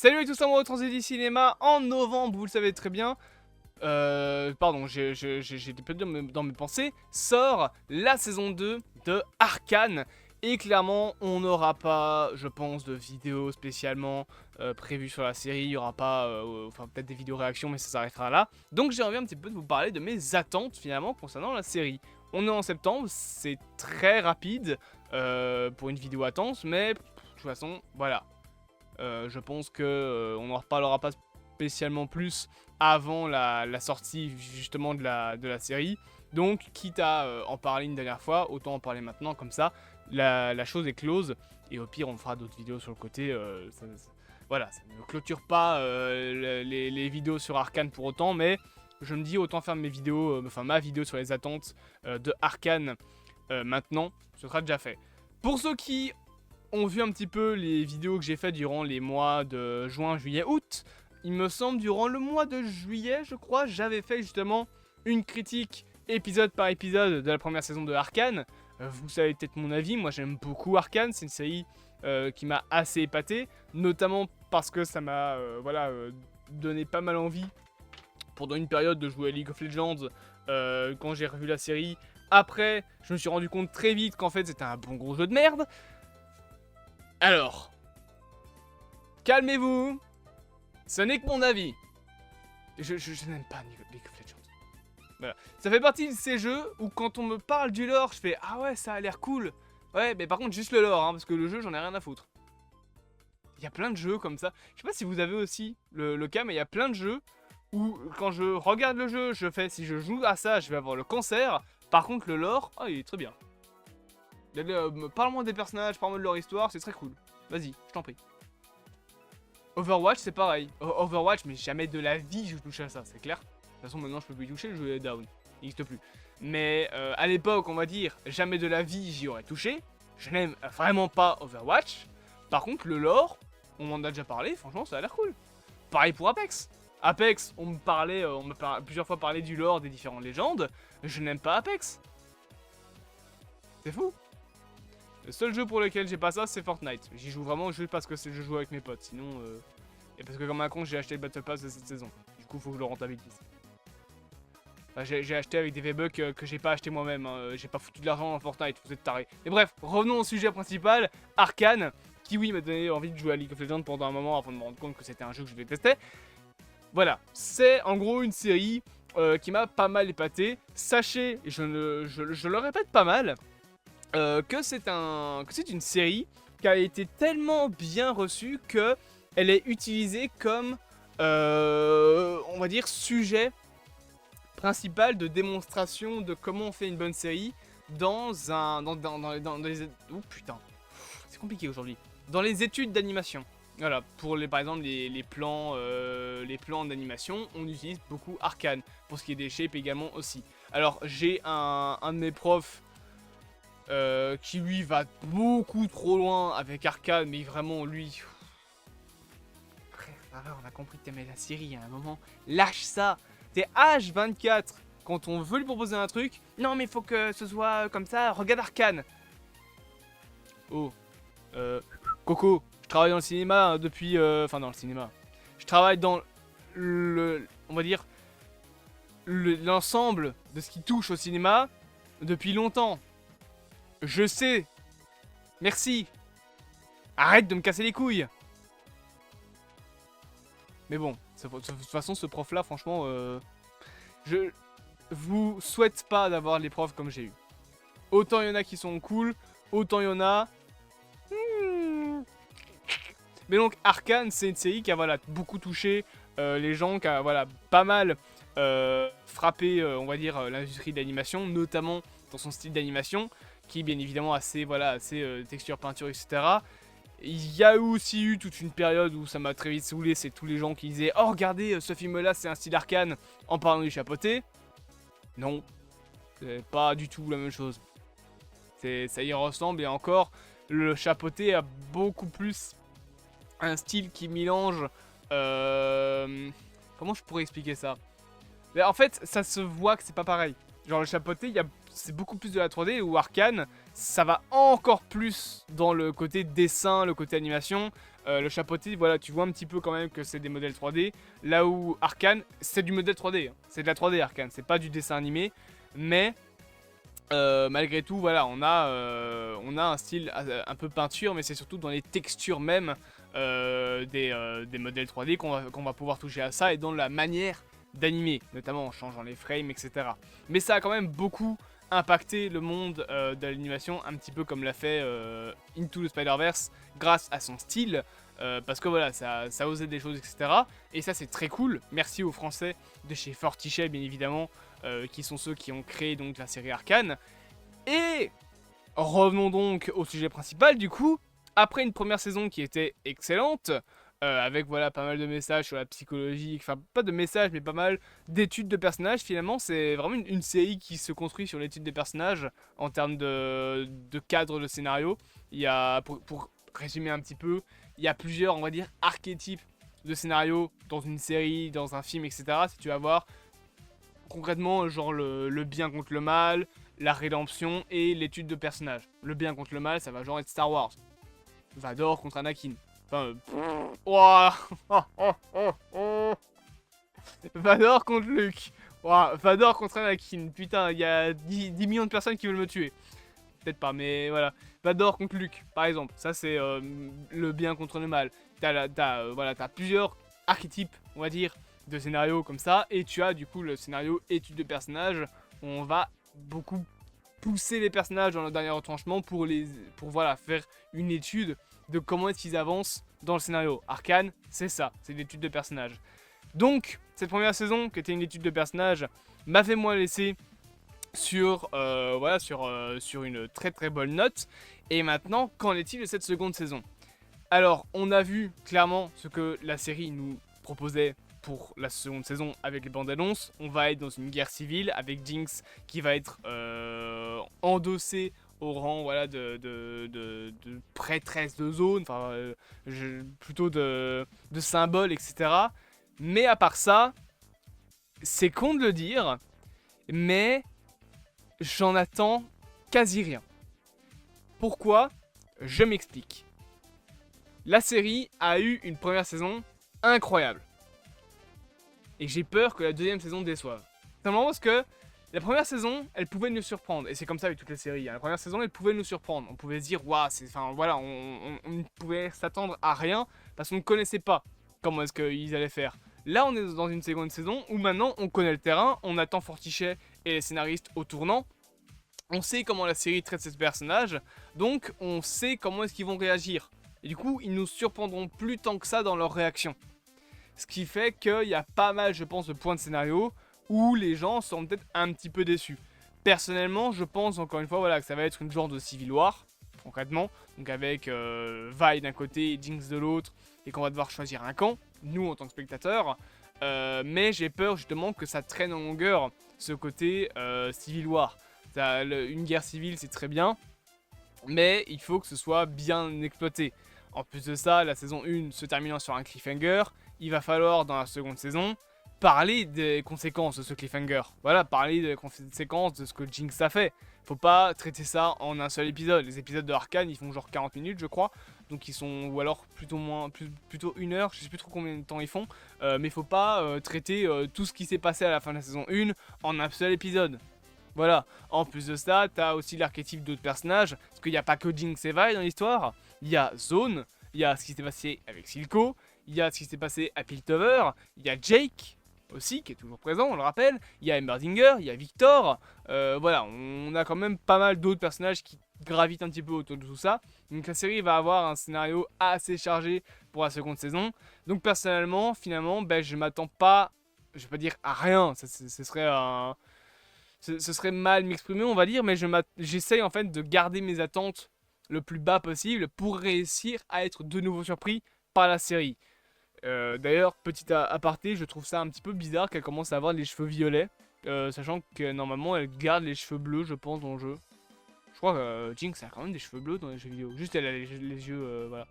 Salut à tous, amoureux de Transidi Cinéma. En novembre, vous le savez très bien, pardon, j'étais perdu dans mes pensées, sort la saison 2 de Arcane. Et clairement, on n'aura pas, je pense, de vidéo spécialement prévues sur la série. Il n'y aura pas, enfin peut-être des vidéos réactions, mais ça s'arrêtera là. Donc j'ai envie un petit peu de vous parler de mes attentes finalement concernant la série. On est en septembre, c'est très rapide pour une vidéo attente, mais de toute façon, voilà. Je pense que on n'en reparlera pas spécialement plus avant la sortie justement de la série. Donc, quitte à en parler une dernière fois, autant en parler maintenant, comme ça, la chose est close. Et au pire, on fera d'autres vidéos sur le côté. Voilà, ça ne clôture pas les vidéos sur Arcane pour autant, mais je me dis autant faire mes vidéos, enfin ma vidéo sur les attentes de Arcane maintenant, ce sera déjà fait. Pour ceux qui ont vu un petit peu les vidéos que j'ai fait durant les mois de juin, juillet, août, il me semble durant le mois de juillet, je crois, j'avais fait justement une critique épisode par épisode de la première saison de Arcane. Vous savez peut-être mon avis, moi j'aime beaucoup Arcane, c'est une série qui m'a assez épaté, notamment parce que ça m'a donné pas mal envie pendant une période de jouer à League of Legends quand j'ai revu la série. Après, je me suis rendu compte très vite qu'en fait c'était un bon gros jeu de merde. Alors, calmez-vous, ce n'est que mon avis. Je n'aime pas League of Legends. Voilà. Ça fait partie de ces jeux où quand on me parle du lore, je fais « Ah ouais, ça a l'air cool ». Ouais, mais par contre, juste le lore, hein, parce que le jeu, j'en ai rien à foutre. Il y a plein de jeux comme ça. Je sais pas si vous avez aussi le cas, mais il y a plein de jeux où quand je regarde le jeu, je fais « Si je joue à ça, je vais avoir le cancer ». Par contre, le lore, il est très bien. Parle-moi des personnages, parle-moi de leur histoire, c'est très cool. Vas-y, je t'en prie. Overwatch, c'est pareil. Overwatch, mais jamais de la vie je touche à ça, c'est clair. De toute façon, maintenant je peux plus y toucher, le jeu est down. Il n'existe plus. Mais à l'époque, on va dire, jamais de la vie j'y aurais touché. Je n'aime vraiment pas Overwatch. Par contre, le lore, on m'en a déjà parlé, franchement, ça a l'air cool. Pareil pour Apex. Apex, on m'a plusieurs fois parlé du lore des différentes légendes. Je n'aime pas Apex. C'est fou. Le seul jeu pour lequel j'ai pas ça, c'est Fortnite. J'y joue vraiment juste parce que je joue avec mes potes. Sinon, et parce que comme un con, j'ai acheté le Battle Pass de cette saison. Du coup, faut que je le rentabilise. Enfin, j'ai acheté avec des V-Bucks que j'ai pas acheté moi-même. Hein. J'ai pas foutu de l'argent dans Fortnite, vous êtes tarés. Mais bref, revenons au sujet principal. Arcane, qui oui m'a donné envie de jouer à League of Legends pendant un moment avant de me rendre compte que c'était un jeu que je détestais. Voilà, c'est en gros une série qui m'a pas mal épaté. Sachez, et je le répète pas mal, que c'est une série qui a été tellement bien reçue que elle est utilisée comme, on va dire, sujet principal de démonstration de comment on fait une bonne série dans les... Oh putain, c'est compliqué aujourd'hui. Dans les études d'animation. Voilà, pour par exemple les plans d'animation, on utilise beaucoup Arcane. Pour ce qui est des shapes également aussi. Alors j'ai un de mes profs qui lui va beaucoup trop loin avec Arcane, mais vraiment lui... Frère, ça va, on a compris que t'aimais la série à un moment. Lâche ça. T'es H24 quand on veut lui proposer un truc. Non mais faut que ce soit comme ça, regarde Arcane. Oh, Coco, je travaille dans le cinéma depuis... Enfin dans le cinéma. Je travaille dans on va dire, l'ensemble de ce qui touche au cinéma depuis longtemps. Je sais. Merci. Arrête de me casser les couilles. Mais bon, de toute façon, ce prof-là, franchement, je vous souhaite pas d'avoir les profs comme j'ai eu. Autant il y en a qui sont cool, autant il y en a... Mais donc, Arcane, c'est une série qui a voilà, beaucoup touché les gens, qui a voilà, pas mal frappé, on va dire, l'industrie d'animation, notamment dans son style d'animation, qui est bien évidemment assez, voilà, assez texture, peinture, etc. Il y a aussi eu toute une période où ça m'a très vite saoulé, c'est tous les gens qui disaient « Oh regardez, ce film-là c'est un style Arcane » en parlant du chapeauté. Non, c'est pas du tout la même chose. Ça y ressemble et encore, le chapeauté a beaucoup plus un style qui mélange... Comment je pourrais expliquer ça? Mais en fait, ça se voit que c'est pas pareil. Genre le chapeauté, c'est beaucoup plus de la 3D, où Arcane, ça va encore plus dans le côté dessin, le côté animation. Le chapeauté, voilà, tu vois un petit peu quand même que c'est des modèles 3D. Là où Arcane, c'est du modèle 3D. Hein. C'est de la 3D Arcane, c'est pas du dessin animé. Mais malgré tout, voilà, on a un style un peu peinture, mais c'est surtout dans les textures même des modèles 3D qu'on va pouvoir toucher à ça et dans la manière d'animer, notamment en changeant les frames, etc. Mais ça a quand même beaucoup impacté le monde de l'animation, un petit peu comme l'a fait Into the Spider-Verse grâce à son style. Parce que voilà, ça osait des choses, etc. Et ça, c'est très cool. Merci aux Français de chez Fortichet, bien évidemment, qui sont ceux qui ont créé donc la série Arcane. Et revenons donc au sujet principal, du coup. Après une première saison qui était excellente, avec voilà pas mal de messages sur la psychologie, enfin pas de messages mais pas mal d'études de personnages, finalement c'est vraiment une série qui se construit sur l'étude des personnages en termes de cadre de scénario. Il y a, pour résumer un petit peu, il y a plusieurs, on va dire, archétypes de scénario dans une série, dans un film, etc. Si tu vas voir concrètement genre le bien contre le mal, la rédemption et l'étude de personnages. Le bien contre le mal, ça va genre être Star Wars. Vador contre Anakin. Enfin, Vador contre Luke. Vador contre Anakin. Putain, il y a 10 millions de personnes qui veulent me tuer. Peut-être pas, mais voilà. Vador contre Luke, par exemple. Ça, c'est le bien contre le mal. T'as plusieurs archétypes, on va dire, de scénarios comme ça. Et tu as du coup le scénario étude de personnages. Où on va beaucoup pousser les personnages dans le dernier retranchement pour voilà, faire une étude de comment est-ce qu'ils avancent dans le scénario. Arcane, c'est ça, c'est l'étude de personnages. Donc, cette première saison, qui était une étude de personnages, m'a fait moi laisser sur une très très bonne note. Et maintenant, qu'en est-il de cette seconde saison? Alors, on a vu clairement ce que la série nous proposait pour la seconde saison avec les bandes annonces. On va être dans une guerre civile avec Jinx qui va être endossée au rang voilà, de prêtresse de zone, enfin plutôt de symbole, etc. Mais à part ça, c'est con de le dire, mais j'en attends quasi rien. Pourquoi? Je m'explique. La série a eu une première saison incroyable. Et j'ai peur que la deuxième saison déçoive. Simplement parce que la première saison, elle pouvait nous surprendre. Et c'est comme ça avec toutes les séries. Hein. La première saison, elle pouvait nous surprendre. On pouvait se dire, waouh, on ne pouvait s'attendre à rien parce qu'on ne connaissait pas comment est-ce qu'ils allaient faire. Là, on est dans une seconde saison où maintenant, on connaît le terrain, on attend Fortichet et les scénaristes au tournant. On sait comment la série traite ces personnages, donc on sait comment est-ce qu'ils vont réagir. Et du coup, ils nous surprendront plus tant que ça dans leur réaction. Ce qui fait qu'il y a pas mal, je pense, de points de scénario où les gens sont peut-être un petit peu déçus. Personnellement, je pense encore une fois voilà, que ça va être une genre de Civil War, concrètement. Donc avec Vi d'un côté et Jinx de l'autre, et qu'on va devoir choisir un camp, nous en tant que spectateurs. Mais j'ai peur justement que ça traîne en longueur, ce côté Civil War. Une guerre civile, c'est très bien, mais il faut que ce soit bien exploité. En plus de ça, la saison 1 se terminant sur un cliffhanger, il va falloir dans la seconde saison parler des conséquences de ce cliffhanger. Voilà, parler des conséquences de ce que Jinx a fait. Faut pas traiter ça en un seul épisode. Les épisodes de Arcane, ils font genre 40 minutes, je crois. Donc ils sont, ou alors plutôt 1 heure, je sais plus trop combien de temps ils font. Mais faut pas traiter tout ce qui s'est passé à la fin de la saison 1 en un seul épisode. Voilà, en plus de ça, t'as aussi l'archétype d'autres personnages, parce qu'il n'y a pas que Jinx et Vi dans l'histoire, il y a Zone, il y a ce qui s'est passé avec Silco, il y a ce qui s'est passé à Piltover, il y a Jake aussi, qui est toujours présent, on le rappelle, il y a Emberdinger, il y a Victor, voilà, on a quand même pas mal d'autres personnages qui gravitent un petit peu autour de tout ça, donc la série va avoir un scénario assez chargé pour la seconde saison, donc personnellement, finalement, je m'attends pas, je vais pas dire à rien, ce serait un... Ce serait mal m'exprimer, on va dire, mais j'essaye en fait de garder mes attentes le plus bas possible pour réussir à être de nouveau surpris par la série. D'ailleurs, petit aparté, je trouve ça un petit peu bizarre qu'elle commence à avoir les cheveux violets, sachant que normalement elle garde les cheveux bleus, je pense, dans le jeu. Je crois que Jinx a quand même des cheveux bleus dans les jeux vidéo, juste elle a les yeux, voilà.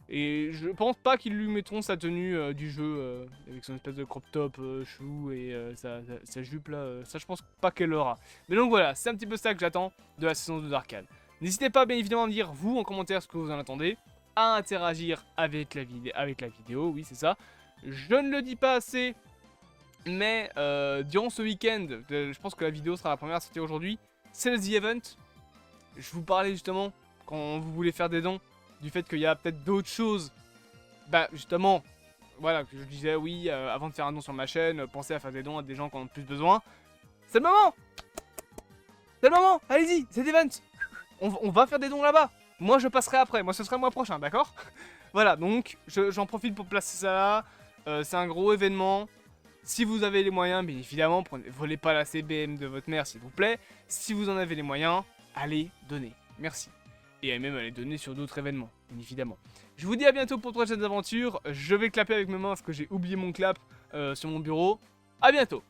Et je pense pas qu'ils lui mettront sa tenue du jeu avec son espèce de crop top chelou et sa jupe là. Ça, je pense pas qu'elle l'aura. Mais donc voilà, c'est un petit peu ça que j'attends de la saison 2 d'Arcane. N'hésitez pas bien évidemment à me dire, vous, en commentaire, ce que vous en attendez. À interagir avec la vidéo, oui, c'est ça. Je ne le dis pas assez, mais durant ce week-end, je pense que la vidéo sera la première à sortir aujourd'hui. C'est le The Event. Je vous parlais justement, quand vous voulez faire des dons, du fait qu'il y a peut-être d'autres choses. Bah justement, voilà, que je disais oui, avant de faire un don sur ma chaîne, pensez à faire des dons à des gens qui en ont plus besoin. C'est le moment. C'est le moment. Allez-y, c'est l'event. On va faire des dons là-bas. Moi je passerai après, moi ce sera le mois prochain, d'accord? Voilà, donc j'en profite pour placer ça là. C'est un gros événement. Si vous avez les moyens, bien évidemment, volez pas la CBM de votre mère s'il vous plaît. Si vous en avez les moyens, allez donner. Merci. Et même aller donner sur d'autres événements, bien évidemment. Je vous dis à bientôt pour de prochaines aventures. Je vais clapper avec mes mains parce que j'ai oublié mon clap sur mon bureau. À bientôt.